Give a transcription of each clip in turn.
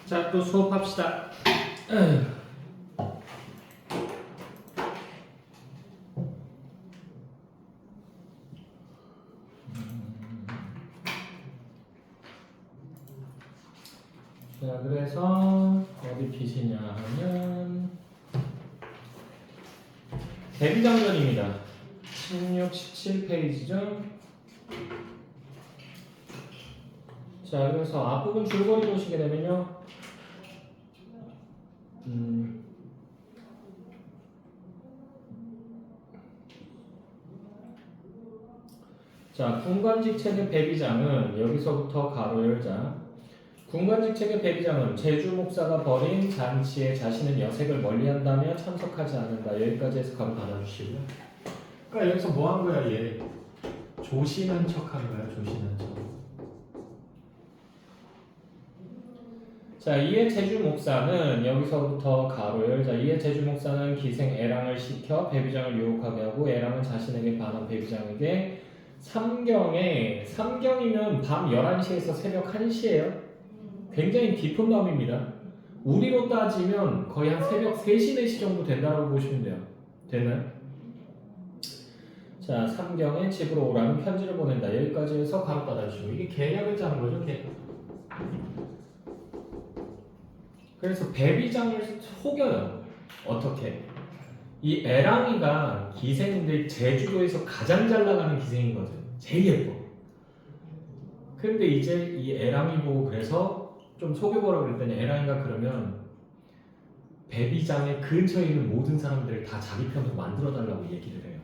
자, 또 수업합시다. 자, 그래서 어디 피시냐 하면 대비장전입니다. 16, 17페이지죠. 자, 그래서 앞부분 줄거리 보시게 되면요. 자, 군관직책의 배비장은 여기서부터 가로 열자. 군관직책의 배비장은 제주 목사가 벌인 잔치에 자신의 여색을 멀리한다며 참석하지 않는다. 여기까지 해서 가로 닫아주시고요. 그러니까 여기서 뭐 한 거야 얘? 조신한 척한 거야. 조신한 척. 자, 이에 제주 목사는 여기서부터 가로 열자. 이에 제주 목사는 기생 애랑을 시켜 배비장을 유혹하게 하고 애랑은 자신에게 반한 배비장에게 삼경이면 밤 11시에서 새벽 1시예요. 굉장히 깊은 밤입니다. 우리로 따지면 거의 한 새벽 3시, 4시 정도 된다고 보시면 돼요. 되나요? 자, 삼경에 집으로 오라는 편지를 보낸다. 여기까지 해서 가로 닫아주시고 이게 계략을 짜는 거죠. 계략. 그래서 배비장을 속여요. 어떻게? 이 애랑이가 기생인데 제주도에서 가장 잘 나가는 기생이거든. 제일 예뻐. 근데 이제 이 애랑이 보고 그래서 좀 속여보라고 그랬더니 애랑이가 그러면 배비장의 근처에 있는 모든 사람들을 다 자기 편으로 만들어달라고 얘기를 해요.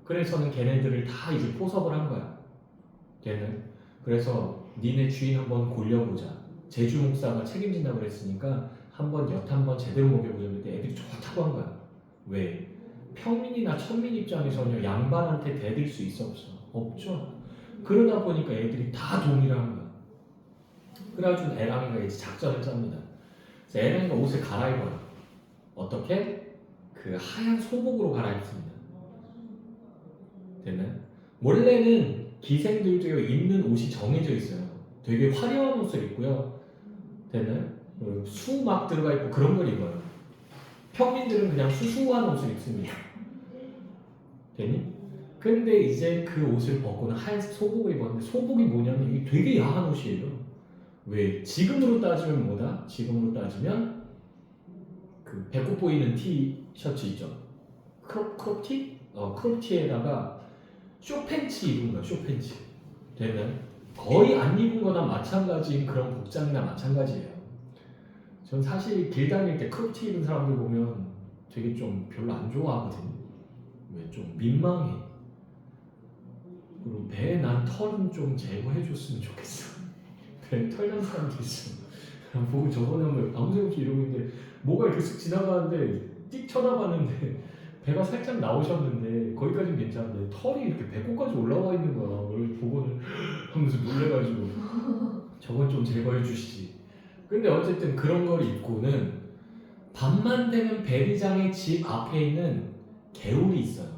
그래서는 걔네들을 다 이제 포섭을 한 거야. 걔는. 그래서 니네 주인 한번 골려보자. 제주 목사가 책임진다고 그랬으니까 한번 엿 한번 제대로 먹여보자. 그랬더니 애들이 좋다고 한 거야. 왜? 평민이나 천민 입장에서는 양반한테 대들 수 있어 없어? 없죠. 그러다 보니까 애들이 다 동의를 한 거야. 그래가지고 애랑이가 이제 작전을 짭니다. 그래서 애랑이가 옷을 갈아입어요. 어떻게? 그 하얀 소복으로 갈아입습니다. 됐나요? 원래는 기생들도 입는 옷이 정해져 있어요. 되게 화려한 옷을 입고요. 됐나요? 수 막 들어가 있고 그런 걸 입어요. 평민들은 그냥 수수한 옷을 입습니다. 됐니? 근데 이제 그 옷을 벗고는 하얀 소복을 입었는데 소복이 뭐냐면 이게 되게 야한 옷이에요. 왜? 지금으로 따지면 뭐다? 지금으로 따지면 그 배꼽 보이는 티셔츠 있죠? 크롭티? 크롭티에다가 쇼팬츠 입은 거야. 쇼팬츠. 되면 거의 안 입은 거나 마찬가지인 그런 복장이나 마찬가지예요. 전 사실 길 다닐 때 크롭티 입은 사람들 보면 되게 좀 별로 안 좋아하거든요. 왜? 좀 민망해. 그리고 배에 난 털은 좀 제거해줬으면 좋겠어. 배에 털난 사람도 있어. 보고 저번에 한번 아무 생각 없이 이러고 있는데 뭐가 이렇게 쓱 지나가는데 띡 쳐다봤는데 배가 살짝 나오셨는데 거기까지는 괜찮은데 털이 이렇게 배꼽까지 올라와 있는 거야. 그걸 보고는 하면서 놀래가지고 저건 좀 제거해 주시지. 근데 어쨌든 그런 걸 입고는 밤만 되면 배비장의 집 앞에 있는 개울이 있어요.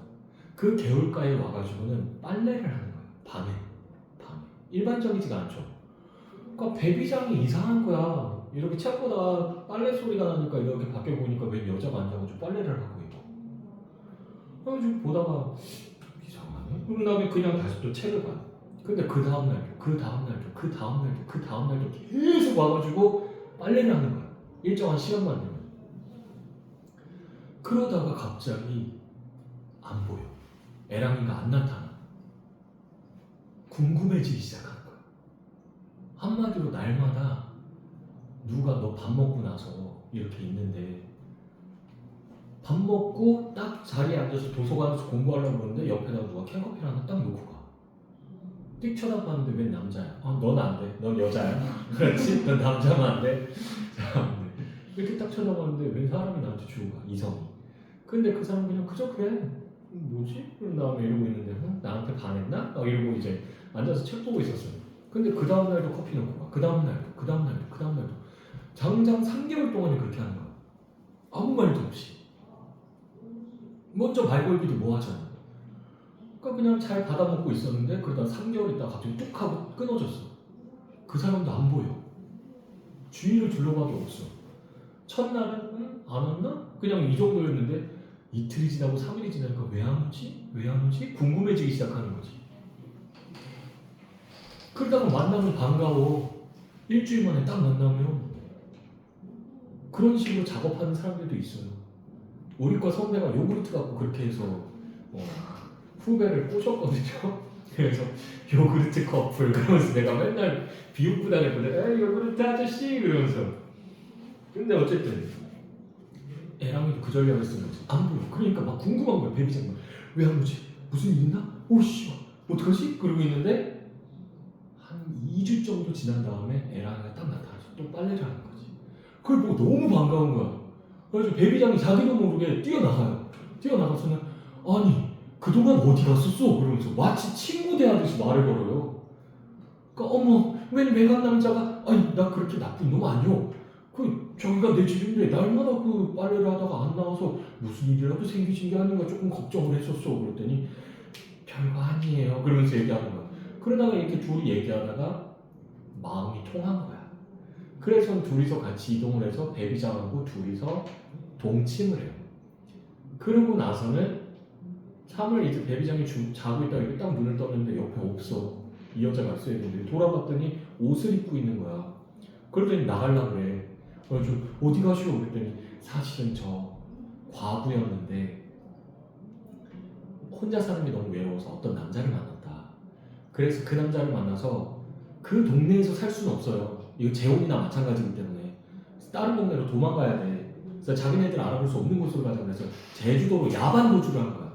그 개울가에 와가지고는 빨래를 하는 거예요. 밤에. 일반적이지가 않죠. 그러니까 배비장이 이상한 거야. 이렇게 찾보다 빨래 소리가 나니까 이렇게 밖에 보니까 웬 여자가 앉아가지고 빨래를 하고 있고. 그래가지고 보다가 이상하네. 그런 다음에 그냥 다시 또 책을 봐요. 근데 그 다음날도 계속 와가지고 빨래를 하는 거야. 일정한 시간만 되면. 그러다가 갑자기 안 보여. 애랑이가 안 나타나. 궁금해지기 시작하는 거야. 한마디로 날마다 누가 너 밥 먹고 나서 이렇게 있는데 밥 먹고 딱 자리에 앉아서 도서관에서 공부하려고 그러는데 옆에다 누가 캔커피를 하나 딱 놓고 가. 띡 쳐다봤는데 웬 남자야. 넌 안 돼. 넌 여자야. 그렇지? 넌 남자면 안 돼. 이렇게 딱 쳐다봤는데 웬 사람이 나한테 주고 가. 이성이. 근데 그 사람 그냥 그저 그래. 뭐지? 그런 다음에 이러고 있는데 나한테 반했나? 이러고 이제 앉아서 책 보고 있었어요. 근데 그 다음날도 커피 놓고 가. 그 다음날도 장장 3개월 동안에 그렇게 하는 거야. 아무 말도 없이. 먼저 말 걸기도 뭐 하잖아. 그러니까 그냥 잘 받아먹고 있었는데 그러다 3개월 있다가 갑자기 뚝 하고 끊어졌어. 그 사람도 안 보여. 주위를 둘러봐도 없어. 첫날은 안 왔나? 그냥 이 정도였는데 이틀이 지나고 3일이 지나니까 왜 안 오지? 왜 안 오지? 궁금해지기 시작하는 거지. 그러다가 만나면 반가워. 일주일 만에 딱 만나면 그런 식으로 작업하는 사람들도 있어요. 우리과 선배가 요구르트 갖고 그렇게 해서 후배를 꼬셨거든요. 그래서 요구르트 커플 그러면서 내가 맨날 비웃고 다녔거든. 에이 요구르트 아저씨 그러면서. 근데 어쨌든 애랑이도 그 전략을 쓴 거지. 안 보여. 그러니까 막 궁금한 거야. 베비장 왜 안 오지? 무슨 일 있나? 오씨 어떡하지? 그러고 있는데 한 2주 정도 지난 다음에 애랑이가 딱 나타나서 또 빨래를 하는 거지. 그걸 보고 너무 반가운 거야. 그래서 베비장이 자기도 모르게 뛰어나가요. 뛰어나가서는 아니 그동안 어디 갔었어? 그러면서 마치 친구 대하듯이 말을 걸어요. 그러니까 어머 웬 외간 남자가 아니 나 그렇게 나쁜 놈 아니오. 저기가 내 집인데 날마다 그 빨래를 하다가 안 나와서 무슨 일이라도 생기신 게 아닌가 조금 걱정을 했었어. 그랬더니 별거 아니에요. 그러면서 얘기하는 거야. 그러다가 이렇게 둘이 얘기하다가 마음이 통한 거야. 그래서 둘이서 같이 이동을 해서 베비장하고 둘이서 동침을 해요. 그러고 나서는 3월 이제 베비장이 자고 있다가 이렇게 딱 눈을 떴는데 옆에 없어. 이 여자가 있어야 되는데 돌아봤더니 옷을 입고 있는 거야. 그러더니 나가려고 그래. 그래서 어디 가시오? 그랬더니 사실은 저 과부였는데 혼자 사는 게 너무 외로워서 어떤 남자를 만났다. 그래서 그 남자를 만나서 그 동네에서 살 수는 없어요. 이거 재혼이나 마찬가지이기 때문에 다른 동네로 도망가야 돼. 그래서 자기네들 알아볼 수 없는 곳으로 가자 그래서 제주도로 야반 도주를 한 거야.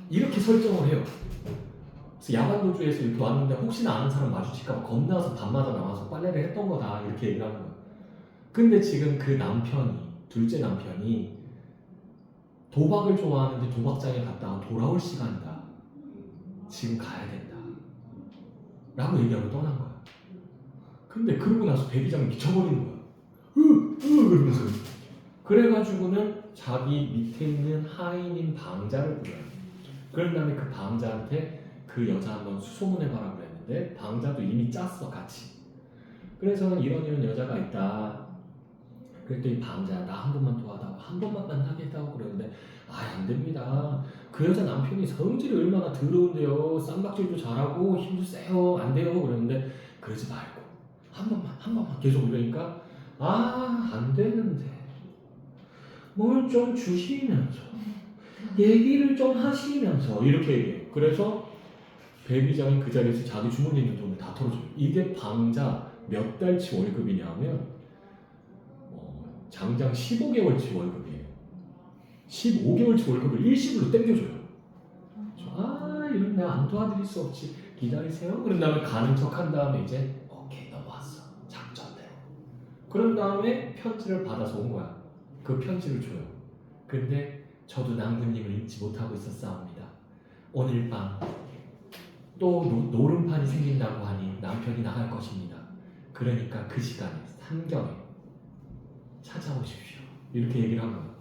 이렇게 설정을 해요. 그래서 야반 도주에서 이렇게 왔는데 혹시나 아는 사람 마주칠까 봐 겁나서 밤마다 나와서 빨래를 했던 거다 이렇게 얘기를 하는 거야. 근데 지금 그 남편이 둘째 남편이 도박을 좋아하는데 도박장에 갔다가 돌아올 시간이다. 지금 가야 된다. 라고 얘기하고 떠난 거야. 근데 그러고 나서 베비장이 미쳐버리는 거야. 그러면서. 그래가지고는 자기 밑에 있는 하인인 방자를 불러요. 그런 다음에 그 방자한테 그 여자 한번 수소문해봐라 그랬는데 방자도 이미 짰어 같이. 그래서 이런 여자가 있다. 그랬더니 방자 나 한 번만 도와다오. 한 번만 만나게 해다오 그러는데 안 됩니다. 그 여자 남편이 성질이 얼마나 더러운데요. 쌈박질도 잘하고 힘도 세요. 안 돼요. 그랬는데 그러지 말고 한 번만 계속 이러니까 안 되는데 뭘 좀 주시면서 얘기를 좀 하시면서 이렇게 얘기해요. 그래서 베비장이 그 자리에서 자기 주머니에 있는 돈을 다 털어줘요. 이게 방자 몇 달치 월급이냐면 장장 15개월치 월급이에요. 15개월치 월급을 일시불로 땡겨줘요. 이런 내가 안 도와드릴 수 없지. 기다리세요. 그런 다음에 가는 척 한 다음에 이제 오케이 넘어왔어. 작전대로. 그런 다음에 편지를 받아서 온 거야. 그 편지를 줘요. 근데 저도 낭군님을 잊지 못하고 있었사옵니다. 오늘 밤 또 노름판이 생긴다고 하니 남편이 나갈 것입니다. 그러니까 그 시간에 삼경에 찾아오십시오. 이렇게 얘기를 한 거야.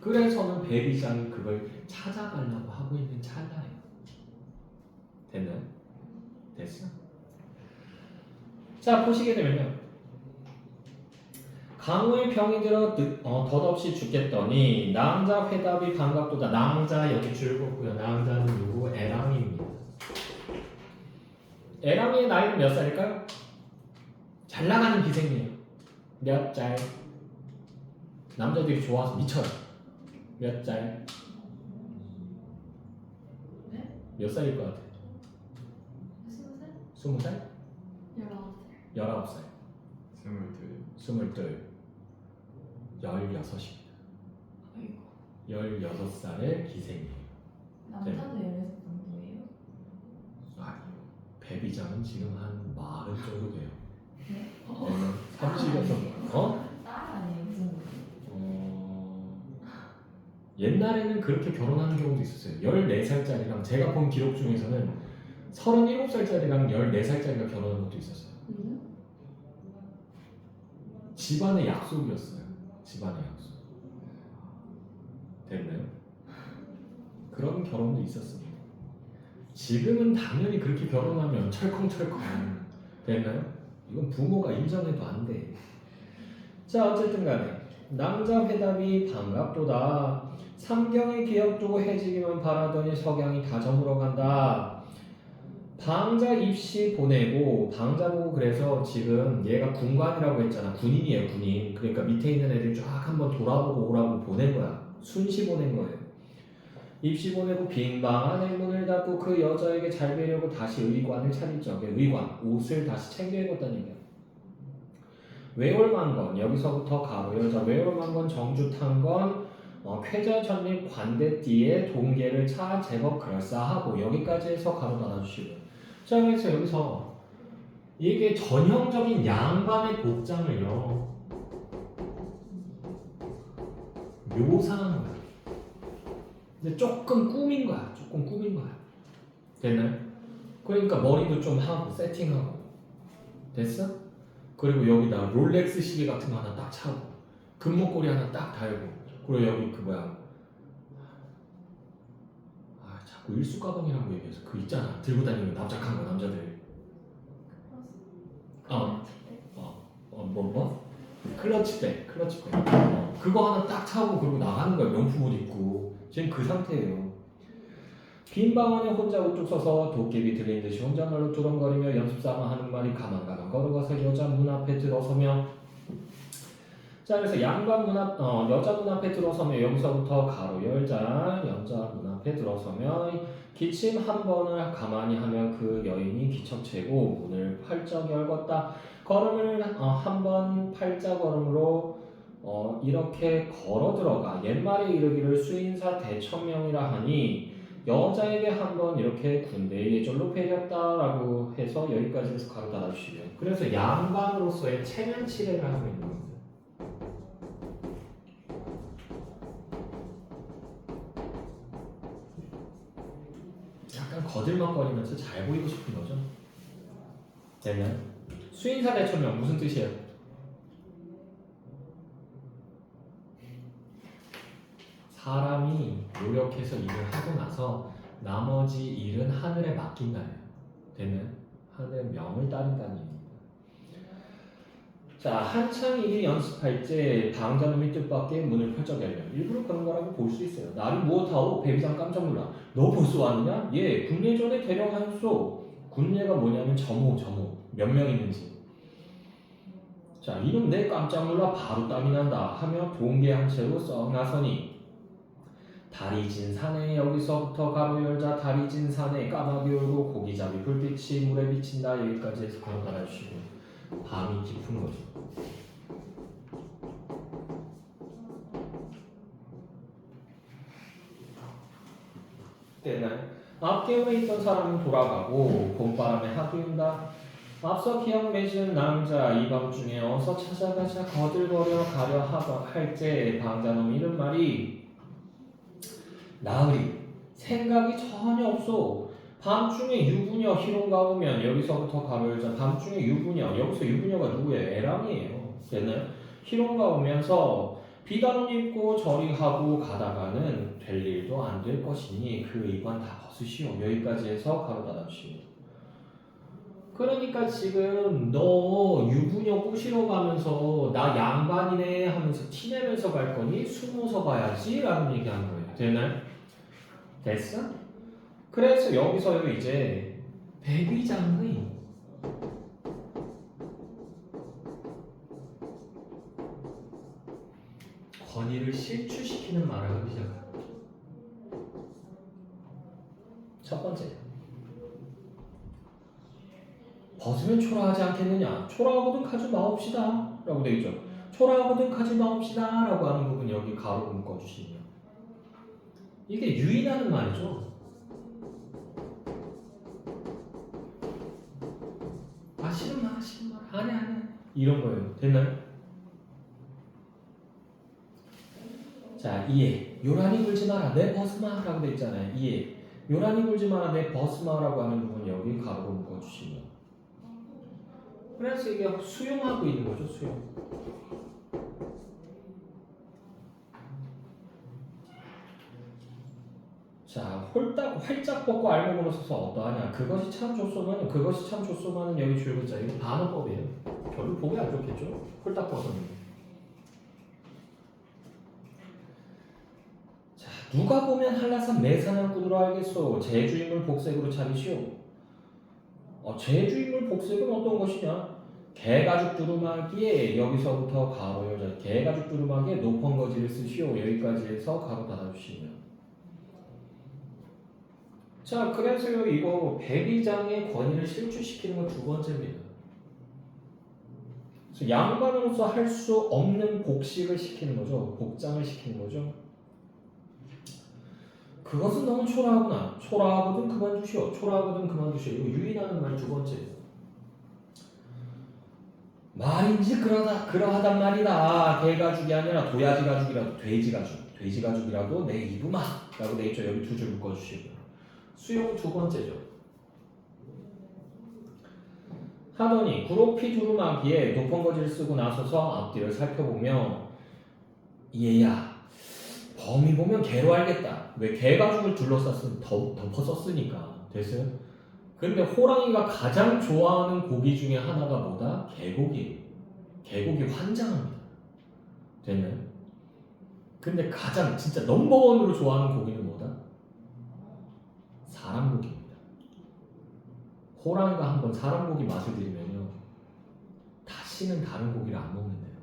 그래서는 베비장이 그걸 찾아가려고 하고 있는 찰나예요. 됐나요? 됐어? 자 보시게 되면요. 강우의 병이 들어 덧없이 죽겠더니 낭자 회답이 반갑도다. 낭자 여기 줄거고요. 낭자는 누구? 애랑이입니다. 애랑이의 나이는 몇 살일까요? 잘 나가는 기생이에요. 몇 살? 남자들이 좋아서 미쳐요. 몇 살? 네? 몇 살일 것 같아? 20살? 20살? 19살. 19살? 22? 16입니다. 아이고. 16살의 기생이에요. 남자도 16살 정도예요? 아니요. 베비장은 지금 한 40 정도 돼요. 네? 30에서 딸 아니에요? 무슨 옛날에는 그렇게 결혼하는 경우도 있었어요. 14살짜리랑 제가 본 기록 중에서는 37살짜리랑 14살짜리가 결혼한 것도 있었어요. 집안의 약속이었어요. 집안의 약속. 됐나요? 그런 결혼도 있었습니다. 지금은 당연히 그렇게 결혼하면 철컹철컹 됐나요? 이건 부모가 인정해도 안 돼. 자, 어쨌든 간에 남자 회답이 반갑도다. 삼경이 기억 두고 해지기만 바라더니 석양이 다 저물어 간다. 방자 입시 보내고 방자 보고 그래서 지금 얘가 군관이라고 했잖아. 군인이에요, 군인. 그러니까 밑에 있는 애들 쫙 한번 돌아보고 오라고 보낸 거야. 순시 보낸 거예요. 입시 보내고 빈 방 안에 문을 닫고 그 여자에게 잘 배려고 다시 의관을 차릴 적에 의관, 옷을 다시 챙겨 입었다는 얘기야. 외월만건 여기서부터 가로 여자 외월만건 정주탄건 쾌자 전립 관대띠의 동계를 차 제법 그럴싸하고 여기까지 해서 가로 닫아주시고요. 자, 그래서 여기서 이게 전형적인 양반의 복장을요 묘사하는 거야. 근데 조금 꾸민 거야. 조금 꾸민 거야. 됐나요? 그러니까 머리도 좀 하고 세팅하고 됐어? 그리고 여기다 롤렉스 시계 같은 거 하나 딱 차고 금목걸이 하나 딱 달고 그리고 여기 그 뭐야 자꾸 일수 가방이라고 얘기해서 그 있잖아 들고 다니는 납작한 거 남자들 클러치백 그거 하나 딱 차고 그리고 나가는 거야. 명품 옷 입고 지금 그 상태예요. 빈 방 안에 혼자 우뚝 서서 도깨비 들린 듯이 혼잣말로 두렁거리며 연습삼아 하는 말이 가만가만 걸어가서 여자 문 앞에 들어서며 자, 그래서 양반 문 앞, 여자 문 앞에 들어서며 여기서부터 가로 열자 여자 문 앞에 들어서며 기침 한 번을 가만히 하며 그 여인이 기척채고 문을 활짝 열었다. 걸음을 한 번 팔자 걸음으로 이렇게 걸어 들어가 옛말에 이르기를 수인사 대천명이라 하니 여자에게 한번 이렇게 군대의 예절로 배렸다라고 해서 여기까지 해서 가로 닫아주시고요. 그래서 양반으로서의 체면 치레를 하고 있는 겁니다. 약간 거들먹거리면서 잘 보이고 싶은 거죠. 되면 수인사 대천명 무슨 뜻이에요? 사람이 노력해서 일을 하고 나서 나머지 일은 하늘에 맡긴다예요. 되면 하늘의 명을 따른다는 얘기입니다. 자, 한창 일이 연습할 때 방자놈이 뜻밖의 문을 펼쳐 열려 일부러 그런 거라고 볼 수 있어요. 나를 무엇하오? 배비상 깜짝 놀라. 너 벌써 왔느냐? 예, 군례 전에 데려가셨소. 군례가 뭐냐면 점호 몇 명 있는지. 자, 이놈 내 깜짝 놀라 바로 땀이 난다 하며 동계 한 채로 썩 나서니 다리 진 산에 여기서부터 가로 열자 다리 진 산에 까마귀 울고 고기잡이 불빛이 물에 비친다. 여기까지 해서 그런 달아주시고 밤이 깊은 거죠. 때는 앞뒤에 있던 사람은 돌아가고 봄바람에 하기운다. 앞서 기억 맺은 남자 이 밤중에 어서 찾아가자 거들거려 가려 할 때 방자놈 이런 말이 나으리 생각이 전혀 없소. 밤중에 유부녀 희롱가 오면 여기서부터 가로 열자 밤중에 유부녀 여기서 유부녀가 누구예요? 애랑이에요. 됐나요? 희롱가 오면서 비단옷 입고 저리 하고 가다가는 될 일도 안 될 것이니 그 의관 다 벗으시오. 여기까지 해서 가로 닫아주시오. 그러니까 지금 너 유부녀 꼬시러 가면서 나 양반이네 하면서 티내면서 갈 거니 숨어서 가야지 라는 얘기하는 거예요. 되나요? 됐어? 그래서 여기서 이제 백의장의 권위를 실추시키는 말을 하기 시작해요. 첫 번째, 벗으면 초라하지 않겠느냐? 초라하거든 가지 마옵시다 라고 되어 있죠. 초라하거든 가지 마옵시다 라고 하는 부분 여기 가로 묶어주시면 이게 유인하는 말이죠. 싫은 말 아니 이런 거예요. 됐나요? 자, 이해 요란히 굴지 마라 내 벗으마 라고 되어 있잖아요. 이해 요란히 굴지 마라 내 벗으마 라고 하는 부분 여기 가로 묶어주시면 그래서 이게 수용하고 있는 거죠. 수용. 자, 홀딱 활짝 뻗고 알몸으로 서서 어떠하냐. 그것이 참 좋소만은 그것이 참 좋소만은 여기 줄글자 이거 반어법이에요. 별로 보기 안 좋겠죠? 홀딱 벗었는. 자, 누가 보면 한라산 매산항꾼으로 알겠소. 제주인물 복색으로 차리시오. 제주인물 복색은 어떤 것이냐? 개가죽 두루마기에 여기서부터 가로 열자. 개가죽 두루마기에 높은 거지를 쓰시오. 여기까지 해서 가로 닫아주시면. 자, 그래서요 이거 배비장의 권위를 실추시키는 건 두 번째입니다. 그래서 양반으로서 할 수 없는 복식을 시키는 거죠. 복장을 시키는 거죠. 그것은 너무 초라하구나. 초라하거든 그만두시오. 초라하거든 그만두시오. 이거 유인하는 말 두 번째. 말인지 그러하단 말이다. 개가죽이 아니라 도야지가죽이라도 돼지가죽이라도 내 입으마 라고 돼 있죠. 여기 두 줄 묶어주시고요. 수용 두 번째죠. 하더니 구로피 두루마기에 높은 거지를 쓰고 나서서 앞뒤를 살펴보며 얘야 범위 보면 개로 알겠다. 왜 개가죽을 덮어 썼으니까 됐어요? 근데 호랑이가 가장 좋아하는 고기 중에 하나가 뭐다? 개고기예요. 개고기 환장합니다. 됐나요? 근데 가장 진짜 넘버원으로 좋아하는 고기는 뭐다? 사람 고기입니다. 호랑이가 한번 사람 고기 맛을 들이면요 다시는 다른 고기를 안 먹는데요.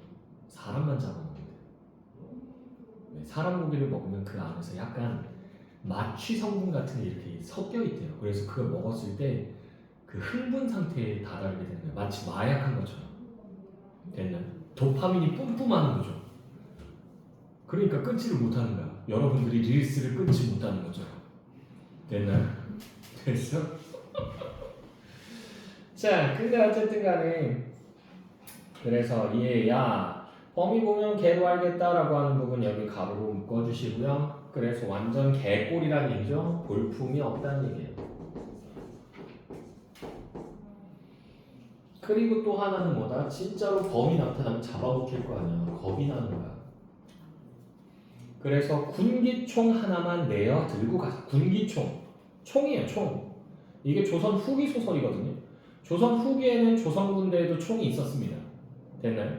사람만 잡아먹는데요. 사람 고기를 먹으면 그 안에서 약간 마취 성분 같은 게 이렇게 섞여 있대요. 그래서 그걸 먹었을 때 그 흥분 상태에 다다르게 되는 거예요. 마치 마약한 것처럼. 됐나요? 도파민이 뿜뿜하는 거죠. 그러니까 끊지를 못하는 거야. 여러분들이 릴스를 끊지 못하는 거죠. 됐나요? 됐어? 자, 근데 어쨌든 간에 그래서 얘야 범위 보면 개로 알겠다라고 하는 부분 여기 가로로 묶어주시고요. 그래서 완전 개꼴이라는 얘기죠. 볼품이 없다는 얘기예요. 그리고 또 하나는 뭐다? 진짜로 범이 나타나면 잡아먹힐 거 아니야. 겁이 나는 거야. 그래서 군기총 하나만 내어 들고 가자. 군기총. 총이에요, 총. 이게 조선 후기 소설이거든요. 조선 후기에는 조선 군대에도 총이 있었습니다. 됐나요?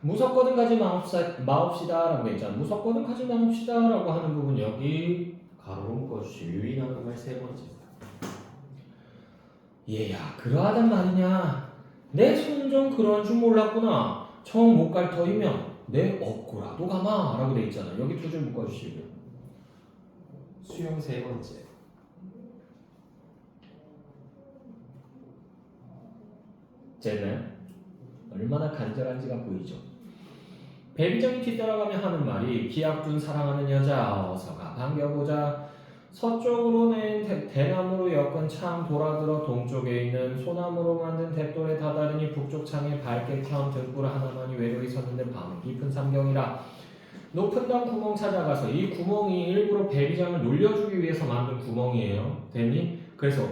무섭거든 가지 마옵시다 라고 했잖아. 무섭거든 가지 마옵시다 라고 하는 부분 여기 가로로 묶어주시고 유인하는 말 세 번째. 얘야 그러하단 말이냐. 내 손 좀 그런 줄 몰랐구나. 청 못 갈 터이면 내 업고라도 가마 라고 돼 있잖아. 여기 두 줄 묶어주시고요. 수용 세 번째. 쟤는 얼마나 간절한지가 보이죠. 배비정이 뒤따라가며 하는 말이 기약둔 사랑하는 여자 어서가 반겨보자. 서쪽으로 낸 대나무로 엮은 창 돌아들어 동쪽에 있는 소나무로 만든 뎁돌에 다다르니 북쪽 창에 밝게 켠 등불 하나만이 외로이 섰는데 밤은 깊은 삼경이라. 높은 당 구멍 찾아가서 이 구멍이 일부러 배비장을 놀려주기 위해서 만든 구멍이에요. 됐니? 그래서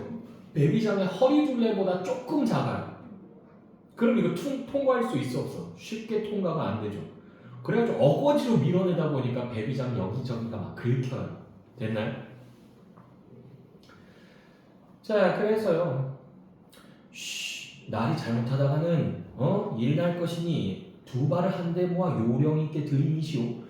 배비장의 허리둘레보다 조금 작아요. 그럼 이거 통과할 수 있어 없어? 쉽게 통과가 안 되죠. 그래가지고 어거지로 밀어내다 보니까 배비장 여기저기가 막 긁혀요. 됐나요? 자, 그래서요. 날이 잘못하다가는 일 날 것이니 두 발을 한데 모아 요령 있게 들이미시오.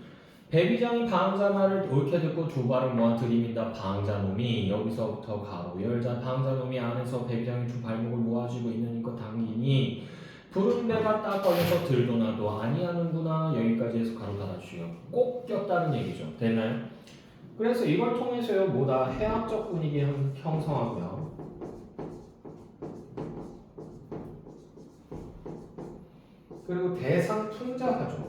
배비장이 방자 말을 옳게 듣고 두 발을 모아 들이민다. 방자놈이 여기서부터 가로 열자. 방자놈이 안에서 배비장이 두 발목을 모아쥐고 있는 것 당기니 부른 배가 딱 걸려서 들도 나도 아니하는구나. 여기까지 해서 가로 닫아주시오. 꼭 꼈다는 얘기죠. 됐나요? 그래서 이걸 통해서요 뭐다 해학적 분위기 형성하고요. 그리고 대상 통자하죠.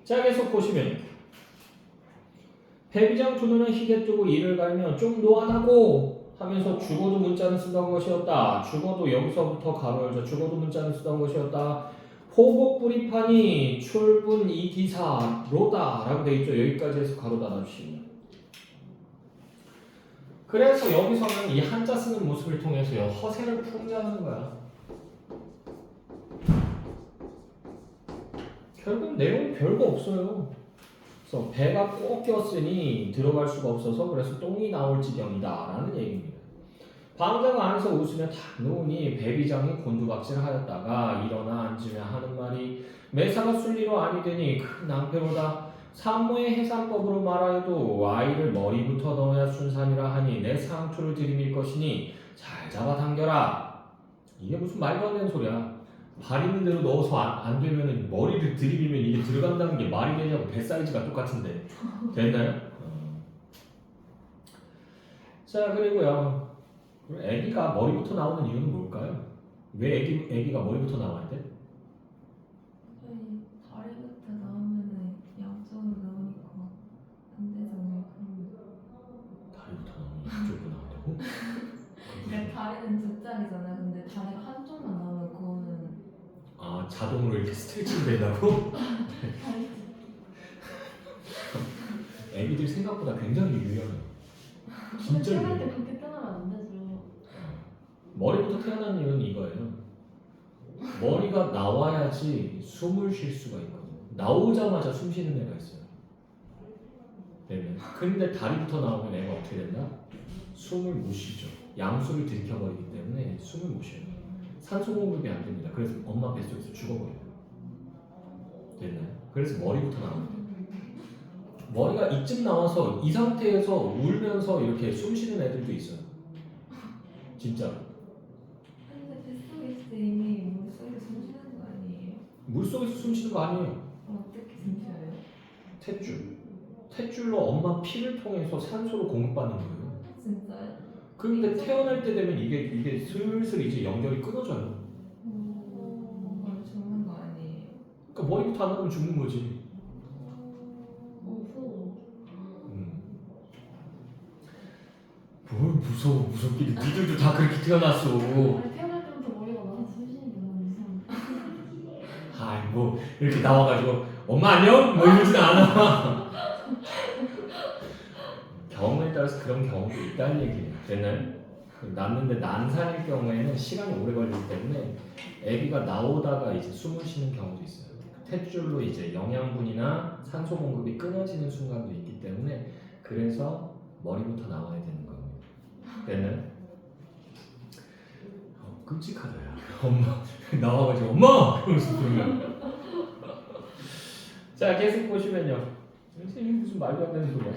자, 계속 보시면 배비장 두 눈은 희게 뜨고 이를 갈며 좀 노안하고 하면서 죽어도 문자는 쓰던 것이었다. 죽어도 여기서부터 가로 열자. 죽어도 문자는 쓰던 것이었다. 포복불입하니 출분 이기사로다라고 돼 있죠. 여기까지 해서 가로 닫아주시면. 그래서 여기서는 이 한자 쓰는 모습을 통해서요 허세를 풍자하는 거야. 결국 내용이 별거 없어요. 그래서 배가 꼭 꼈으니 들어갈 수가 없어서 그래서 똥이 나올 지경이다라는 얘기입니다. 방자가 안에서 웃으며 탁 놓으니 배비장이 곤두박질하였다가 일어나 앉으며 하는 말이 매사가 순리로 아니 되니 큰 낭패로다. 산모의 해산법으로 말하여도 아이를 머리부터 넣어야 순산이라 하니 내 상투를 들이밀 것이니 잘 잡아 당겨라. 이게 무슨 말도 안 되는 소리야. 발 있는 대로 넣어서 안 되면 머리를 들이밀면 이게 들어간다는 게 말이 되냐고. 배 사이즈가 똑같은데 됐나요? 자 그리고요 애기가 머리부터 나오는 이유는 뭘까요? 왜 애기가 머리부터 나와야 돼? 저희 다리부터 나오면은 양쪽으로 나오니까 안 되잖아요. 그럼. 다리부터 나오면 양쪽으로 나온다고? 그러니까 다리는 두 짝이잖아요. 근데 다리가 한쪽만 나오면 그거는 아 자동으로 이렇게 스트레칭 된다고? 다리 애기들 생각보다 굉장히 유연해. 진짜 태어날 때 유연해. 그렇게 태어나면 안 되죠. 머리부터 태어난 이유는 이거예요. 머리가 나와야지 숨을 쉴 수가 있거든요. 나오자마자 숨 쉬는 애가 있어요. 네. 근데 다리부터 나오면 애가 어떻게 된다? 숨을 못 쉬죠. 양수를 들이켜버리기 때문에 숨을 못 쉬어요. 산소 공급이 안 됩니다. 그래서 엄마 뱃속에서 죽어버려요. 됐나요? 그래서 머리부터 나옵니다. 머리가 이쯤 나와서 이 상태에서 울면서 이렇게 숨 쉬는 애들도 있어요. 진짜. 근데 뱃속에 있을 때 이미 물속에서 숨 쉬는 거 아니에요? 물속에서 숨 쉬는 거 아니에요. 어떻게 숨 쉬어요? 탯줄. 탯줄로 엄마 피를 통해서 산소를 공급받는 거예요. 진짜요? 그런데 태어날 때 되면 이게 슬슬 이제 연결이 끊어져요. 그럼 죽는 거 아니에요? 그러니까 머리부터 안 나오면 죽는 거지. 무서워. 뭘 무서워 무섭기는 니들도 다 그렇게 태어났어. 아니, 태어날 때부터 머리가 나와서 숨 쉬는 게 너무 이상해. 아이 뭐 이렇게 나와가지고 엄마 안녕? 뭐 이러진 않아. 경험에 따라서 그런 경우도 있다는 얘기예요. 됐나요? 낳는데 난산일 경우에는 시간이 오래 걸리기 때문에 아기가 나오다가 이제 숨을 쉬는 경우도 있어요. 탯줄로 이제 영양분이나 산소 공급이 끊어지는 순간도 있기 때문에 그래서 머리부터 나와야 되는 겁니다. 됐나요? 끔찍하다 야. 엄마 나와가지고 엄마! 그러면서 그러면 자 계속 보시면요. 이게 무슨 말도 안 되는 소리야.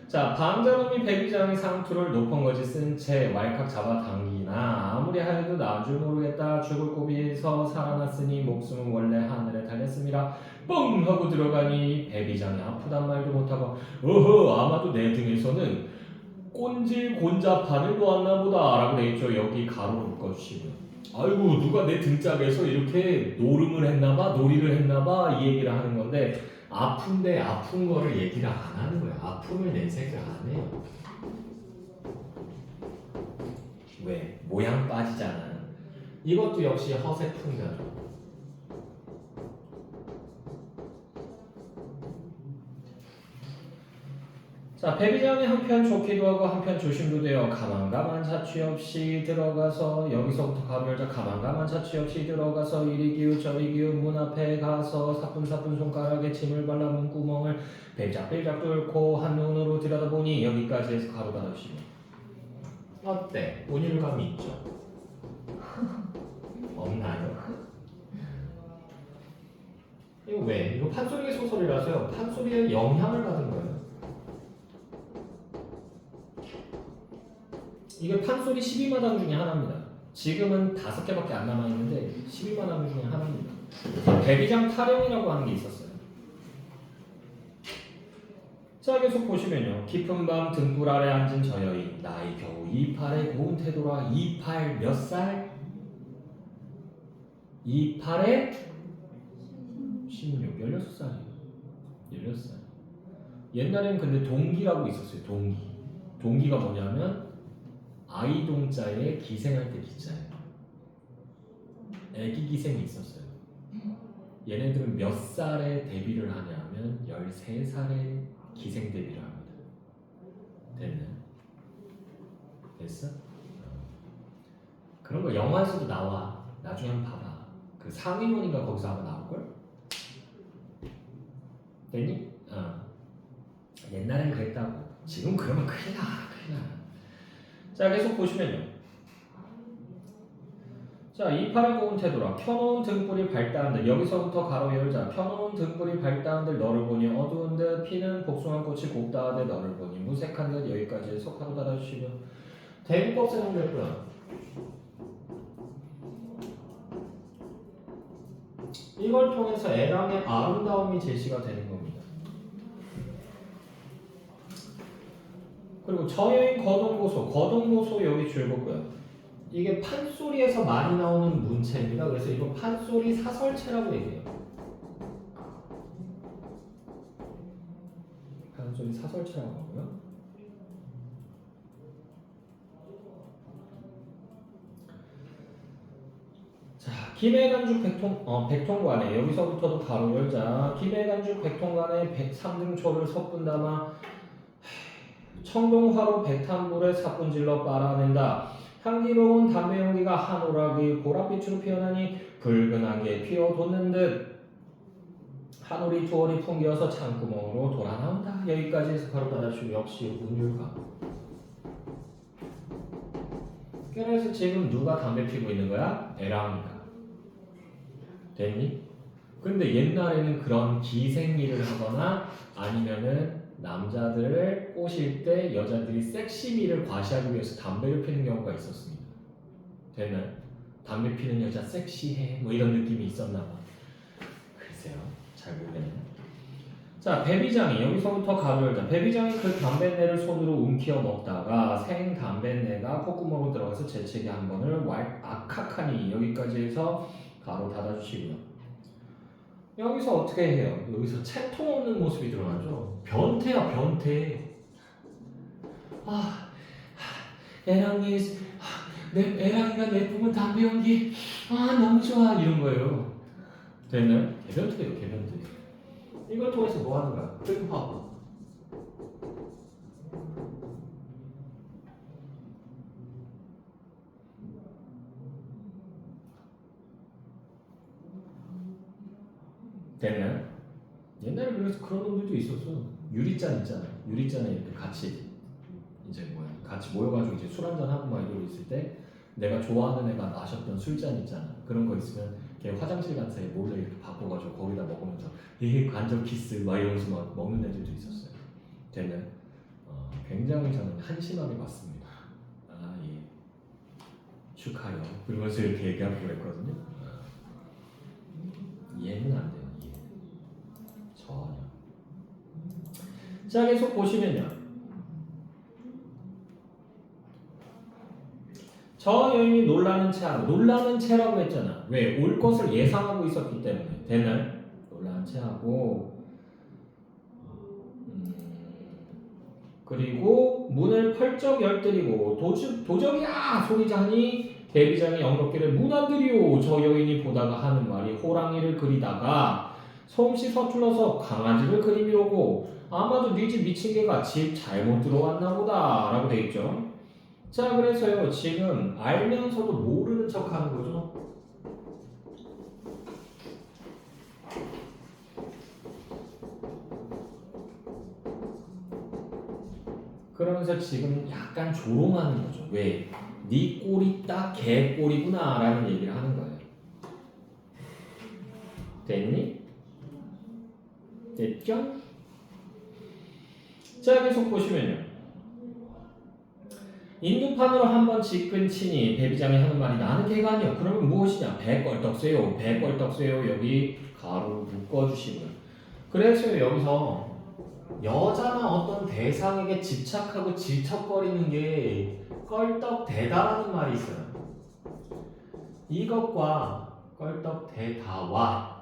자 방자놈이 배비장의 상투를 높은 거지 쓴 채 왈칵 잡아당기나 아무리 하여도 나은 줄 모르겠다. 죽을 고비에서 살아났으니 목숨은 원래 하늘에 달렸습니다. 뻥 하고 들어가니 배비장이 아프단 말도 못하고 어허 아마도 내 등에서는 꼰질 곤자판을 놓았나 보다 라고 되어있죠. 여기 가로로 묶어주시고요. 아이고 누가 내 등짝에서 이렇게 노름을 했나봐 놀이를 했나봐 이 얘기를 하는 건데 아픈데 아픈 거를 얘기를 안 하는 거야. 아픔을 내색을 안 해요. 왜? 모양 빠지잖아. 이것도 역시 허세 풍자죠. 자, 배비장이 한편 좋기도 하고 한편 조심도 되어 가만가만 자취 없이 들어가서 여기서부터 가면자 가만가만 자취 없이 들어가서 이리 기우 저리 기우 문 앞에 가서 사뿐사뿐 손가락에 침을 발라 문구멍을 벨작벨작 뚫고 한눈으로 들여다보니 여기까지 해서 가로 닫으시고 어때? 운율감이 있죠? 없나요? 이거 왜? 이거 판소리의 소설이라서요. 판소리의 영향을 받은 거예요. 이게 판소리 12마당 중에 하나입니다. 지금은 5개밖에 안 남아있는데 12마당 중에 하나입니다. 배비장 타령이라고 하는 게 있었어요. 자 계속 보시면요. 깊은 밤 등불 아래 앉은 저 여인 나이 겨우 28의 고운 태도라. 28 몇 살? 28에 16, 16살이에요. 16살. 옛날에는 근데 동기라고 있었어요. 동기가 뭐냐면 아이 동자에 기생할 때 기자예요. 애기 기생이 있었어요. 얘네들은 몇 살에 데뷔를 하냐면 13살에 기생 데뷔를 합니다. 됐네? 됐어? 그런 거 영화에서도 나와. 나중에 한번 봐봐. 그 상위문인가 거기서 아마 나올걸? 됐니? 옛날엔 그랬다고. 지금 그러면 큰일 나. 자, 계속 보시면요. 자, 이파를 고운 태도라. 켜놓은 등불이 밝다한들. 여기서부터 가로 열자. 켜놓은 등불이 밝다한들 너를 보니 어두운 듯 피는 복숭아 꽃이 곱다하되 너를 보니 무색한 듯. 여기까지 해서 가로 닫아주시고 대구법 사용됐고요. 이걸 통해서 애랑의 아름다움이 제시가 되는 겁니다. 그리고 저여인 거동보소 여기 줄거고요. 이게 판소리에서 많이 나오는 문체입니다. 그래서 이거 판소리 사설체라고 얘기해요. 판소리 사설체라고 하고요. 자, 김해간죽 백통관에 여기서부터도 가로 열자. 김해간죽 백통관에 103등초를 섣분 담아 청동화로 백탄불에 사뿐질러 빨아낸다. 향기로운 담배 연기가 한오락이 보랏빛으로 피어나니 붉은하게 피어돋는 듯 한오리 투월이 풍겨서 창구멍으로 돌아나온다. 여기까지 해서 가로 닫아주고 역시 운율가. 그래서 지금 누가 담배 피고 있는 거야? 애랑이가. 됐니? 근데 옛날에는 그런 기생일을 하거나 아니면은 남자들을 꼬실 때 여자들이 섹시미를 과시하기 위해서 담배를 피는 경우가 있었습니다. 됐나요? 담배 피는 여자 섹시해 뭐 이런 느낌이 있었나 봐. 글쎄요. 잘 모르겠네요. 자, 배비장이 여기서부터 가로 열자. 배비장이 그 담뱃내를 손으로 움키어 먹다가 생 담뱃내가 콧구멍으로 들어가서 재채기 한 번을 악학하니 여기까지 해서 가로 닫아주시고요. 여기서 어떻게 해요? 여기서 채통 없는 모습이 드러나죠? 변태야, 변태. 애랑이가 내뿜은 담배 연기, 너무 좋아. 이런 거예요. 됐나요? 개변태예요, 개변태. 이걸 통해서 뭐 하는 거야? 흡합. 됐나요? 옛날에 그래서 그런 놈들도 있었어. 유리잔 있잖아요. 유리잔에 이렇게 같이 같이 모여가지고 이제 술 한잔 하고 막 이러고 있을 때 내가 좋아하는 애가 마셨던 술잔 있잖아. 그런 거 있으면 걔 화장실 간 사이에 몰래 이렇게 바꿔가지고 거기다 먹으면서 간접 키스 막 이러면서 막 먹는 애들도 있었어요. 됐나요? 굉장히 저는 한심하게 봤습니다. 예. 축하요. 그러면서 이렇게 얘기하고 그랬거든요. 이해는 안 돼요. 전혀. 자, 계속 보시면요. 저 여인이 놀라는 채라고 했잖아. 왜? 올 것을 예상하고 있었기 때문에. 됐나요? 놀라는 채하고 그리고 문을 펄쩍 열들이고 도적이야! 소리자니 대비장이 엉겁기를 문 안 들이오. 저 여인이 보다가 하는 말이 호랑이를 그리다가 솜씨 서툴러서 강아지를 그림이 오고 아마도 네 집 미친 개가 집 잘못 들어왔나 보다 라고 돼 있죠. 자, 그래서요 지금 알면서도 모르는 척 하는 거죠. 그러면서 지금 약간 조롱하는 거죠. 왜? 네 꼴이 딱 개 꼴이구나 라는 얘기를 하는 거예요. 됐니? 됐죠? 자, 계속 보시면요. 인두판으로 한번 지끈 치니 배비장이 하는 말이 나는 개가 아니야. 그러면 무엇이냐? 배껄떡쇠요. 배껄떡쇠요. 여기 가로 묶어주시고요. 그래서 여기서 여자나 어떤 대상에게 집착하고 질척거리는 게 껄떡대다라는 말이 있어요. 이것과 껄떡대다와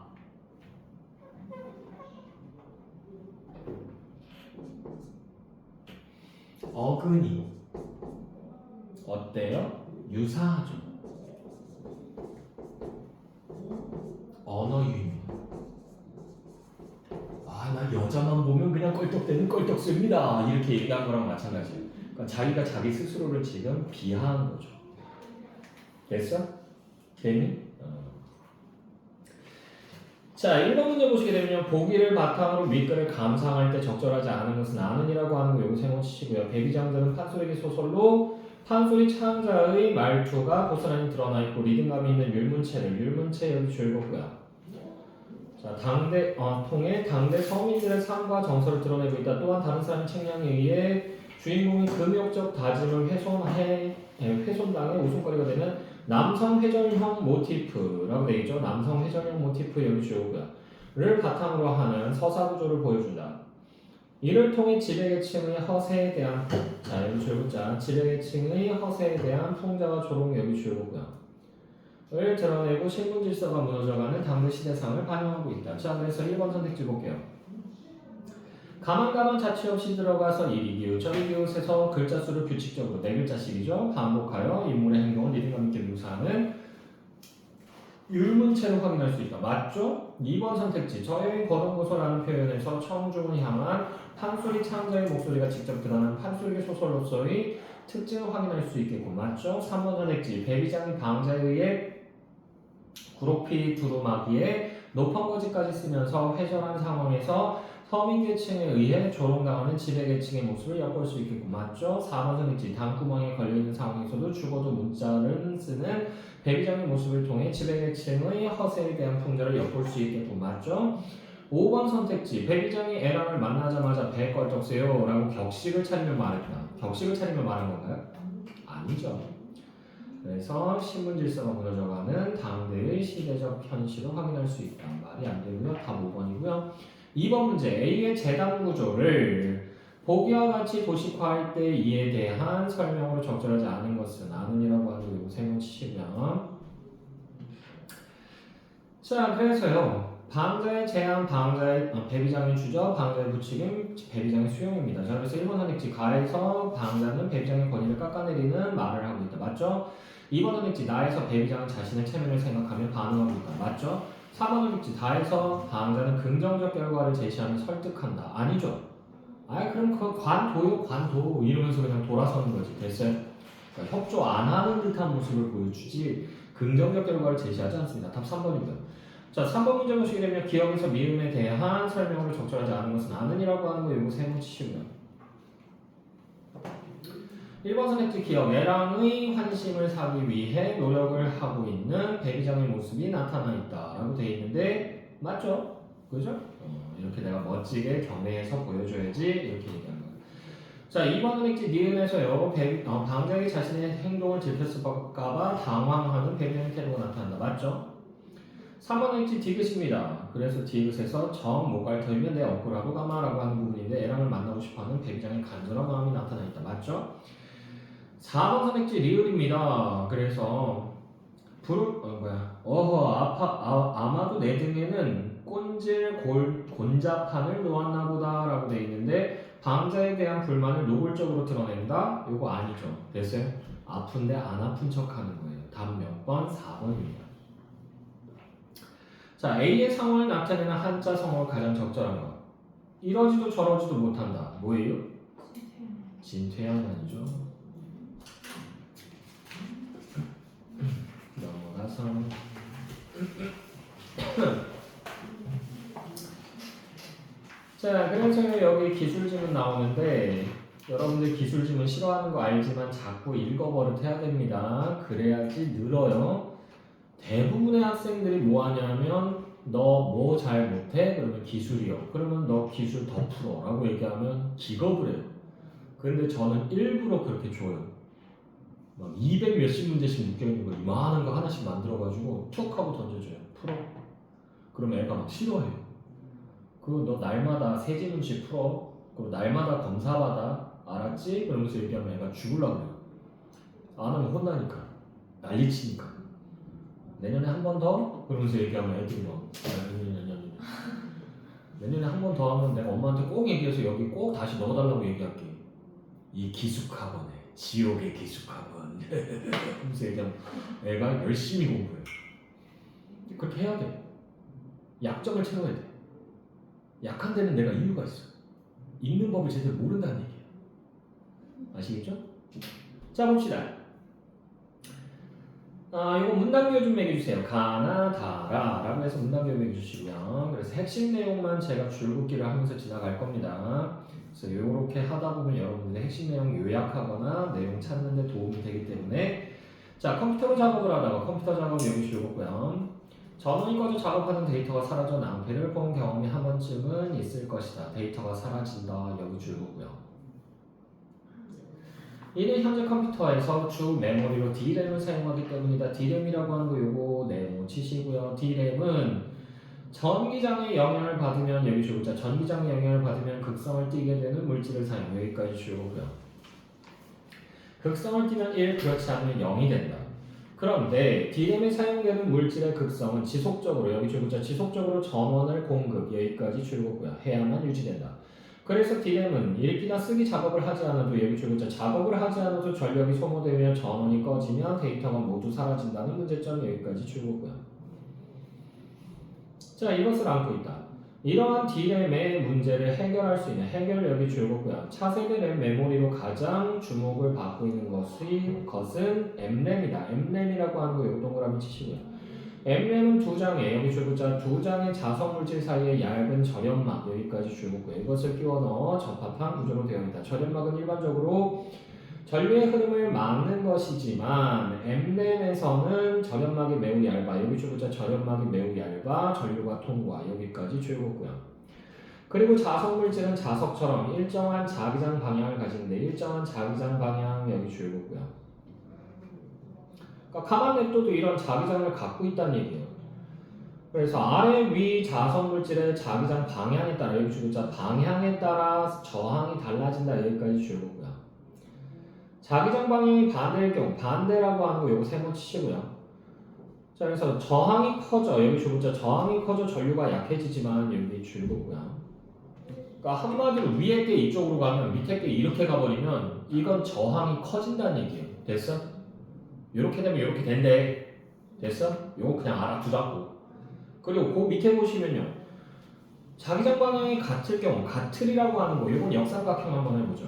어근이 어때요? 유사하죠. 언어 유입. 껄떡씁니다 이렇게 얘기한 거랑 마찬가지예요. 그러니까 자기가 자기 스스로를 지금 비하한 거죠. 됐어? 됐니? 자, 1번 문제 보시게 되면 보기를 바탕으로 윗글을 감상할 때 적절하지 않은 것은 아는이라고 하는 거 요거 세모치시고요. 배비장들은 판소리기 소설로 판소리 창자의 말투가 고스란히 드러나 있고 리듬감이 있는 율문체 여기 줄거고요. 자, 통해 당대 서민들의 삶과 정서를 드러내고 있다. 또한 다른 사람의 책량에 의해 주인공이 금욕적 다짐을 훼손당해 웃음거리가 되는 남성 회전형 모티프라고 되어 있죠. 남성 회전형 모티프 여기 주어고요.를 바탕으로 하는 서사 구조를 보여준다. 이를 통해 지배계층의 허세에 대한 자 여기 줄거자 지배계층의 허세에 대한 풍자와 조롱 여기 줄거고요. 을 드러내고 신분 질서가 무너져가는 당대 시대상을 반영하고 있다. 자, 그래서 1번 선택지 볼게요. 가만 자취 없이 들어가서 이리 기웃 저리 기웃에서 글자 수를 규칙적으로 4글자씩이죠. 반복하여 인물의 행동을 리듬감 있게 묘사하는 율문체로 확인할 수 있다. 맞죠? 2번 선택지 저의 거동고소라는 표현에서 청중을 향한 판소리 창자의 목소리가 직접 드러나는 판소리 소설로서의 특징을 확인할 수 있겠고 맞죠? 3번 선택지 배비장이 방자에 의해 구록피 두루마기에 높은 거지까지 쓰면서 회전한 상황에서 서민계층에 의해 조롱당하는 지배계층의 모습을 엿볼 수 있겠고 맞죠? 4번 선택지 당구멍에 걸려있는 상황에서도 죽어도 문자를 쓰는 배비장의 모습을 통해 지배계층의 허세에 대한 풍자를 엿볼 수 있겠고 맞죠? 5번 선택지 배비장이 애랑을 만나자마자 배 껄떡세요 라고 격식을 차리며 말했다. 격식을 차리며 말한 건가요? 아니죠. 그래서 신분 질서가 무너져가는 당대의 시대적 현실을 확인할 수 있다. 말이 안 되고요. 답 5번이고요. 2번 문제 A의 재단 구조를 보기와 같이 도식화할 때 이에 대한 설명으로 적절하지 않은 것은 아는이라고 하는 거 세모 치시면 자 그래서요 방자의 제한 배비장의 주저 방자의 부추김 배비장의 수용입니다. 자 그래서 1번 선택지 가에서 방자는 배비장의 권위를 깎아내리는 말을 하고 있다. 맞죠? 2번 선택지 나에서 배비장은 자신의 체면을 생각하며 반응하고 있다. 맞죠? 4번 선택지 다에서 방자는 긍정적 결과를 제시하며 설득한다. 아니죠? 그럼 그 관도 이러면서 그냥 돌아서는 거지. 됐어요? 그러니까 협조 안 하는 듯한 모습을 보여주지 긍정적 결과를 제시하지 않습니다. 답 3번입니다. 자, 3번 문제 보시게 되면 기억에서 미음에 대한 설명으로 적절하지 않은 것은 아는이라고 하는 거 이거 세모 치시고요. 1번 선택지 기억 애랑의 환심을 사기 위해 노력을 하고 있는 배비장의 모습이 나타나 있다 라고 되어 있는데 맞죠? 그죠? 이렇게 내가 멋지게 경례해서 보여줘야지 이렇게 얘기하는 거예요. 자 2번 선택지 니은에서요 방장이 자신의 행동을 들켰을까봐 당황하는 배비장의 태도가 나타난다. 맞죠? 3번 선택지 디귿입니다. 그래서 디귿에서 모갈 터이면 내 억울하고 가마라고 하는 부분인데 애랑을 만나고 싶어하는 배비장의 간절한 마음이 나타나 있다. 맞죠? 4번 선택지 리을입니다. 그래서 아마도 내 등에는 꼰질 곤자판을 놓았나 보다 라고 돼 있는데 방자에 대한 불만을 노골적으로 드러낸다? 요거 아니죠. 됐어요? 아픈데 안 아픈 척 하는 거예요. 답은 몇 번? 4번입니다. 자, A의 상황을 나타내는 한자 성어가 가장 적절한 것. 이러지도 저러지도 못한다. 뭐예요? 진퇴양 아니죠? 넘어가서 자 그래서 여기 기술지문 나오는데 여러분들 기술지문 싫어하는 거 알지만 자꾸 읽어버릇해야 됩니다. 그래야지 늘어요. 대부분의 학생들이 뭐 하냐면 너 뭐 잘 못해? 그러면 기술이요. 그러면 너 기술 더 풀어 라고 얘기하면 기겁을 해요. 근데 저는 일부러 그렇게 줘요. 막 200 몇십 문제씩 묶여있는 거 이만한 거 하나씩 만들어가지고 툭 하고 던져줘요. 풀어. 그럼 애가 막 싫어해요. 그거 너 날마다 세지문씩 풀어. 그리고 날마다 검사받아. 알았지? 그러면서 얘기하면 애가 죽으려고 그래요. 안 하면 혼나니까. 난리치니까. 내년에 한 번 더? 그러면서 얘기하면 애들이 막 내년에 한 번 더 하면 내가 엄마한테 꼭 얘기해서 여기 꼭 다시 넣어달라고 얘기할게. 이 기숙학원에 지옥의 기숙학원 하면서 얘기하면 애가 열심히 공부해. 그렇게 해야 돼. 약점을 채워야 돼. 약한 데는 내가 이유가 있어. 읽는 법을 제대로 모른다는 얘기예요. 아시겠죠? 자 봅시다. 이거 문단교 좀 매겨주세요. 가나 다라 라고 해서 문단교 매겨주시고요. 그래서 핵심 내용만 제가 줄긋기를 하면서 지나갈 겁니다. 그래서 이렇게 하다 보면 여러분들의 핵심 내용 요약하거나 내용 찾는 데 도움이 되기 때문에 자 컴퓨터로 작업을 하다가 컴퓨터 작업 여기 줄고요. 전원이 꺼져 작업하는 데이터가 사라져 낭패를 본 경험이 한 번쯤은 있을 것이다. 데이터가 사라진다. 여기 줄고요. 이는 현재 컴퓨터에서 주 메모리로 D램을 사용하기 때문이다. D램이라고 하는 거 요거 네모 치시고요. D램은 전기장의 영향을 받으면 여기 줄자 전기장의 영향을 받으면 극성을 띠게 되는 물질을 사용. 여기까지 줄고요. 극성을 띠면 1, 그렇지 않으면 0이 된다. 그런데 D램에 사용되는 물질의 극성은 지속적으로 여기 줄자 지속적으로 전원을 공급 여기까지 줄고요. 해야만 유지된다. 그래서 D램은 읽기나 쓰기 작업을 하지 않아도 여기 줄자 작업을 하지 않아도 전력이 소모되며 전원이 꺼지면 데이터가 모두 사라진다는 문제점 여기까지 줄고요. 자 이것을 안고 있다. 이러한 D램의 문제를 해결할 수 있는 해결 여기 줄고요. 차세대 램 메모리로 가장 주목을 받고 있는 것은 M램이다. M램이라고 하는 거 여기 동그라미 치시고요. M램은 두 장에 여기 줄고자 두 장의 자석 물질 사이에 얇은 절연막 여기까지 줄고요. 이것을 끼워 넣어 접합한 구조로 되어 있다. 절연막은 일반적으로 전류의 흐름을 막는 것이지만 M램에서는 절연막이 매우 얇아. 여기 줄고자 절연막이 매우 얇아 전류가 통과 여기까지 줄고요. 그리고 자석 물질은 자석처럼 일정한 자기장 방향을 가지는데 일정한 자기장 방향 여기 줄고요. 그러니까 가만 냅둬도 이런 자기장을 갖고 있다는 얘기예요. 그래서 아래 위 자석 물질의 자기장 방향에 따라 여기 줄자 방향에 따라 저항이 달라진다 여기까지 줄고요. 자기장 방향이 반대일 경우 반대라고 하는 거 요거 세모 치시고요. 자 그래서 저항이 커져 여기 줄자 저항이 커져 전류가 약해지지만 여기 줄고요. 그러니까 한마디로 위에 게 이쪽으로 가면 밑에 게 이렇게 가버리면 이건 저항이 커진다는 얘기예요. 됐어? 이렇게 되면 이렇게 된대. 됐어? 요거 그냥 알아두자고. 그리고 그 밑에 보시면요. 자기장 방향이 같을 경우 같을이라고 하는 거 요건 역삼각형 한번 해보죠.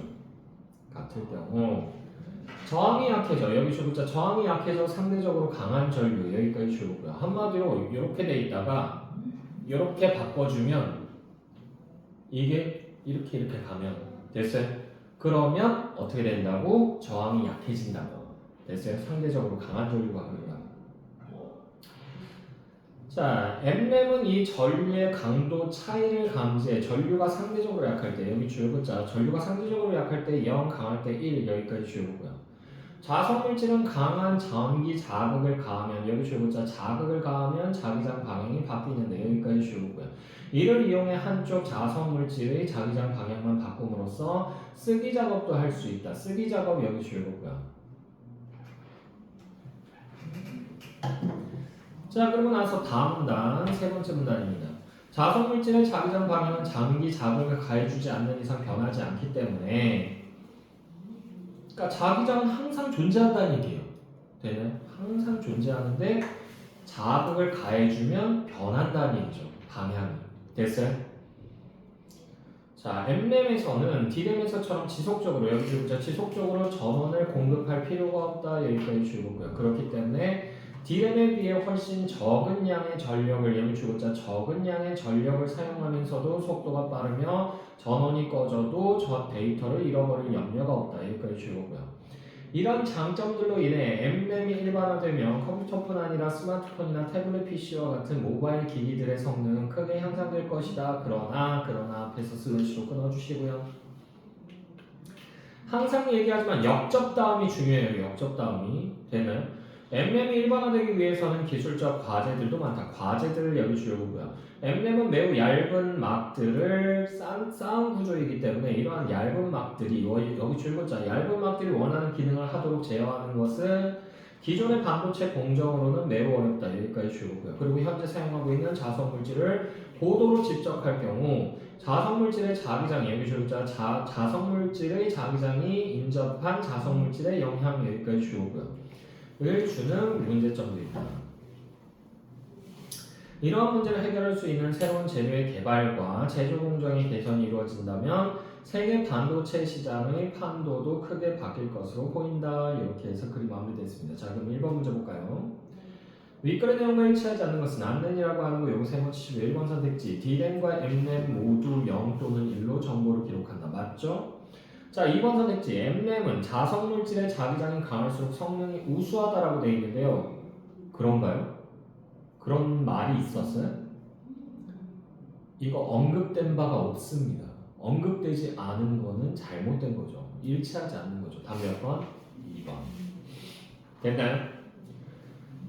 같을 경우 저항이 약해져. 여기 줄자 저항이 약해져 상대적으로 강한 전류 여기까지 줄고요. 한마디로 이렇게 돼 있다가 이렇게 바꿔주면 이게 이렇게 가면 됐어요? 그러면 어떻게 된다고? 저항이 약해진다고. 됐어요? 상대적으로 강한 전류가 흐른다. 자, M램은 이 전류의 강도 차이를 감지해. 전류가 상대적으로 약할 때 여기 줄고자 전류가 상대적으로 약할 때 0, 강할 때 1 여기까지 줄고요. 자석 물질은 강한 전기 자극을 가하면 여기 줄고자 자극을 가하면 자기장 방향이 바뀌는데 여기까지 줄고요. 이를 이용해 한쪽 자석 물질의 자기장 방향만 바꿈으로써 쓰기 작업도 할 수 있다. 쓰기 작업 여기 줄고요. 자 그리고 나서 다음 문단 세 번째 문단입니다. 자석 물질의 자기장 방향은 장기 자극을 가해주지 않는 이상 변하지 않기 때문에 그러니까 자기장은 항상 존재한다는 얘기예요. 되나요? 항상 존재하는데 자극을 가해주면 변한다는 얘기죠. 방향이. 됐어요? 자 M램에서는 D램에서처럼 지속적으로 여기 줄자 지속적으로 전원을 공급할 필요가 없다. 여기까지 줄고요. 그렇기 때문에 D램에 비해 훨씬 적은 양의 전력을 여기 줄자 적은 양의 전력을 사용하면서도 속도가 빠르며 전원이 꺼져도 저 데이터를 잃어버릴 염려가 없다. 여기까지 줄고요. 이런 장점들로 인해 M램이 일반화되면 컴퓨터뿐 아니라 스마트폰이나 태블릿 PC와 같은 모바일 기기들의 성능은 크게 향상될 것이다. 그러나 앞에서 슬래시로 끊어주시고요. 항상 얘기하지만 역접 다음이 중요해요. 역접 다음이 되나요? M램이 일반화되기 위해서는 기술적 과제들도 많다. 과제들을 여기 줄고요. M램은 매우 얇은 막들을 쌓은 구조이기 때문에 이러한 얇은 막들이 여기 줄고자 얇은 막들이 원하는 기능을 하도록 제어하는 것은 기존의 반도체 공정으로는 매우 어렵다. 여기까지 줄고요. 그리고 현재 사용하고 있는 자석 물질을 고도로 집적할 경우 자석 물질의 자기장이 여기 줄고자 자석 물질의 자기장이 인접한 자석 물질의 영향 여기까지 줄고요. 을 주는 문제점도 있다. 이러한 문제를 해결할 수 있는 새로운 재료의 개발과 제조 공정의 개선이 이루어진다면 세계 반도체 시장의 판도도 크게 바뀔 것으로 보인다. 이렇게 해서 글이 마무리됐습니다. 자, 그럼 1번 문제 볼까요? 윗글의 내용과 일치하지 않는 것은 않는이라고 하는 거 요거 세번 치시고 1번 선택지 D램과 M램 모두 0 또는 1로 정보를 기록한다. 맞죠? 자, 2번 선택지 M램은 자성물질의 자기장이 강할수록 성능이 우수하다라고 되어 있는데요. 그런가요? 그런 말이 있었어요? 이거 언급된 바가 없습니다. 언급되지 않은 거는 잘못된 거죠. 일치하지 않는 거죠. 답 몇 번? 2번. 됐나요?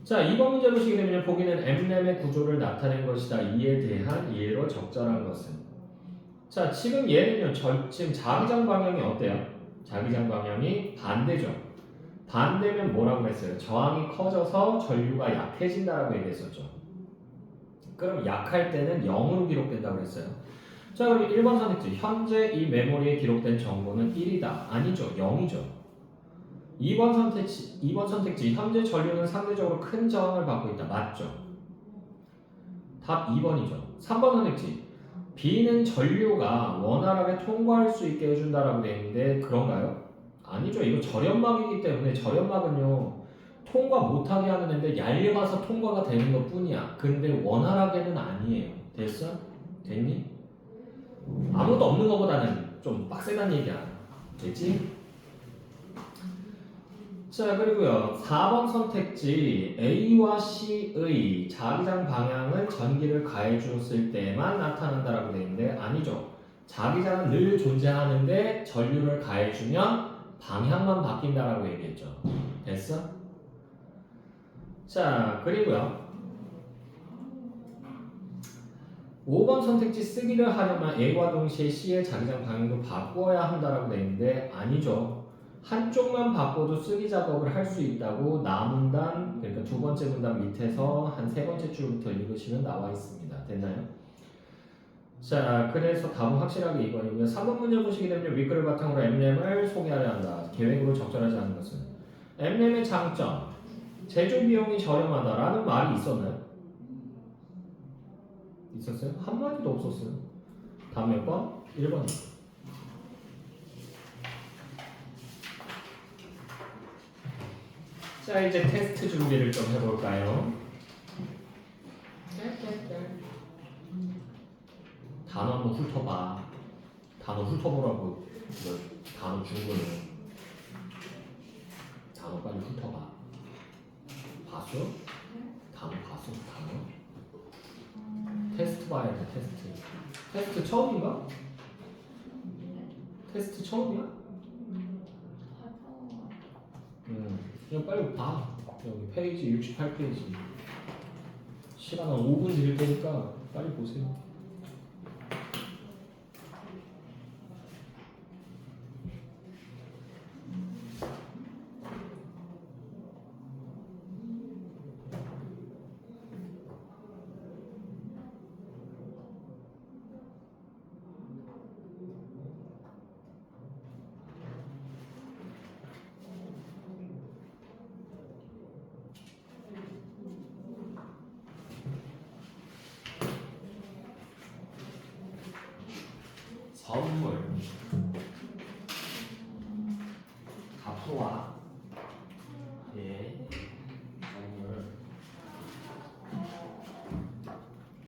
자, 2번 문제 보시게 되면 보기는 M램의 구조를 나타낸 것이다. 이에 대한 이해로 적절한 것은. 자, 지금 얘는요. 지금 자기장 방향이 어때요? 자기장 방향이 반대죠. 반대면 뭐라고 했어요? 저항이 커져서 전류가 약해진다라고 얘기했었죠. 그럼 약할 때는 0으로 기록된다고 했어요. 자, 그럼 1번 선택지. 현재 이 메모리에 기록된 정보는 1이다. 아니죠. 0이죠. 2번 선택지. 현재 전류는 상대적으로 큰 저항을 받고 있다. 맞죠? 답 2번이죠. 3번 선택지. B는 전류가 원활하게 통과할 수 있게 해준다라고 되어 있는데 그런가요? 아니죠. 이거 절연막이기 때문에 절연막은요. 통과 못하게 하는 애인데 얇아서 통과가 되는 것 뿐이야. 근데 원활하게는 아니에요. 됐어? 됐니? 아무것도 없는 것보다는 좀 빡세단 얘기야. 됐지? 자, 그리고요 4번 선택지 A와 C의 자기장 방향은 전기를 가해주었을 때만 나타난다라고 되어 있는데 아니죠. 자기장은 늘 존재하는데 전류를 가해주면 방향만 바뀐다라고 얘기했죠. 됐어? 자, 그리고요 5번 선택지 쓰기를 하려면 A와 동시에 C의 자기장 방향도 바꾸어야 한다라고 되어 있는데 아니죠. 한쪽만 바꿔도 쓰기 작업을 할 수 있다고 나문단 그러니까 두 번째 문단 밑에서 한 세 번째 줄부터 읽으시면 나와 있습니다. 됐나요? 자, 그래서 답은 확실하게 2번이고요. 3번 문제 보시게 되면 윗글을 바탕으로 M램을 소개하려 한다. 계획으로 적절하지 않은 것은 M램의 장점 제조 비용이 저렴하다라는 말이 있었나요? 있었어요? 한마디도 없었어요. 답 몇 번? 1번입니다. 자, 이제 테스트 준비를 좀 해볼까요? 단어 한번 훑어봐. 단어 훑어보라고 단어 준 거예요. 단어 빨리 훑어봐. 봤어? 단어 봤어? 단어? 테스트 봐야 돼. 테스트. 테스트 처음인가? 테스트 처음이야? 그냥 빨리 봐. 여기 페이지 68페이지. 시간 한 5분 드릴 테니까 빨리 보세요. 선물